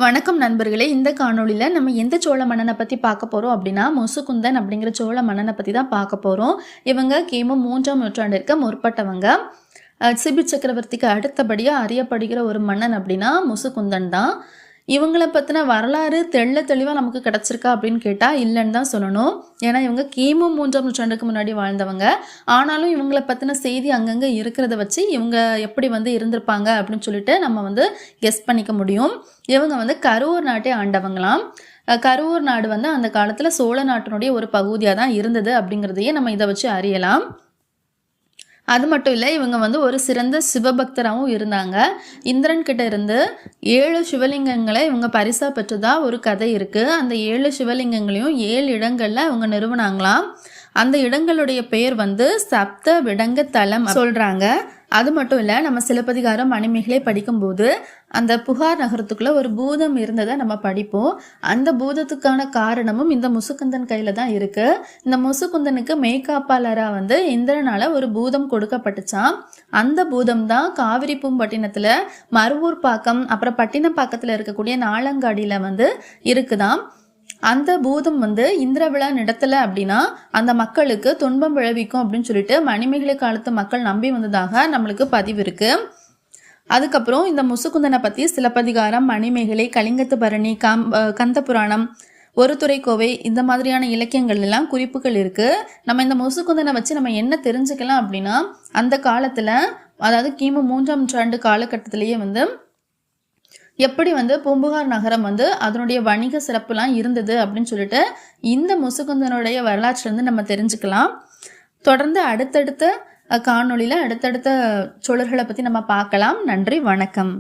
வணக்கம் நண்பர்களே, இந்த காணொளியில் நம்ம எந்த சோழ மன்னனை பற்றி பார்க்க போகிறோம் அப்படின்னா முசுகுந்தன் அப்படிங்கிற சோழ மன்னனை பற்றி தான் பார்க்க போகிறோம். இவங்க கிமு 3ஆம் நூற்றாண்டிற்கு முற்பட்டவங்க. சிபி சக்கரவர்த்திக்கு அடுத்தபடியாக அறியப்படுகிற ஒரு மன்னன் அப்படின்னா முசுகுந்தன் தான். இவங்களை பற்றின வரலாறு தெளிவாக நமக்கு கிடச்சிருக்கா அப்படின்னு கேட்டால் இல்லைன்னு தான் சொல்லணும். ஏன்னா இவங்க கிமு 3ஆம் நூற்றாண்டுக்கு முன்னாடி வாழ்ந்தவங்க. ஆனாலும் இவங்களை பற்றின செய்தி அங்கங்கே இருக்கிறத வச்சு இவங்க எப்படி இருந்திருப்பாங்க அப்படின்னு சொல்லிட்டு நம்ம கெஸ் பண்ணிக்க முடியும். இவங்க கரூர் நாட்டை ஆண்டவங்களாம். கரூர் நாடு அந்த காலத்தில் சோழ நாட்டினுடைய ஒரு பகுதியாக தான் இருந்தது அப்படிங்கிறதையே நம்ம இதை வச்சு அறியலாம். அது மட்டும் இல்லை, இவங்க ஒரு சிறந்த சிவபக்தராகவும் இருந்தாங்க. இந்திரன் கிட்ட இருந்து 7 சிவலிங்கங்களை இவங்க பரிசா பெற்றதா ஒரு கதை இருக்குது. அந்த 7 சிவலிங்கங்களையும் 7 இடங்களில் இவங்க நிறுவனாங்களாம். அந்த இடங்களுடைய பெயர் சப்த விடங்க தலம் சொல்கிறாங்க. அது மட்டும் இல்லை, நம்ம சிலப்பதிகாரம் மணிமேகலை படிக்கும்போது அந்த புகார் நகரத்துக்குள்ளே ஒரு பூதம் இருந்ததை நம்ம படிப்போம். அந்த பூதத்துக்கான காரணமும் இந்த முசுகுந்தன் கையில் தான் இருக்குது. இந்த முசுகுந்தனுக்கு மெய்காப்பாளராக இந்திரனால் ஒரு பூதம் கொடுக்கப்பட்டுச்சான். அந்த பூதம் தான் காவிரி பூம்பட்டினத்தில் மருவூர் பாக்கம் அப்புறம் பட்டினப்பாக்கத்தில் இருக்கக்கூடிய நாளங்காடியில் இருக்குதாம். அந்த பூதம் இந்திர விழா நடத்தலை அப்படின்னா அந்த மக்களுக்கு துன்பம் விளைவிக்கும் அப்படின்னு சொல்லிட்டு மணிமேகலை காலத்து மக்கள் நம்பி வந்ததாக நம்மளுக்கு பதிவு இருக்கு. அதுக்கப்புறம் இந்த முசுகுந்தனை பற்றி சிலப்பதிகாரம், மணிமேகலை, கலிங்கத்து பரணி, கந்த புராணம், ஒரு துறை கோவை இந்த மாதிரியான இலக்கியங்கள் எல்லாம் குறிப்புகள் இருக்கு. நம்ம இந்த முசுகுந்தனை வச்சு நம்ம என்ன தெரிஞ்சுக்கலாம் அப்படின்னா, அந்த காலத்தில் அதாவது கிமு 3ஆம் நூற்றாண்டு காலகட்டத்திலேயே எப்படி பூம்புகார் நகரம் அதனுடைய வணிக சிறப்புலாம் இருந்தது அப்படின்னு சொல்லிட்டு இந்த முசுகுந்தனுடைய வரலாற்றிலிருந்து நம்ம தெரிஞ்சுக்கலாம். தொடர்ந்து அடுத்தடுத்த காணொளியில் அடுத்தடுத்த சோழர்களை பற்றி நம்ம பார்க்கலாம். நன்றி, வணக்கம்.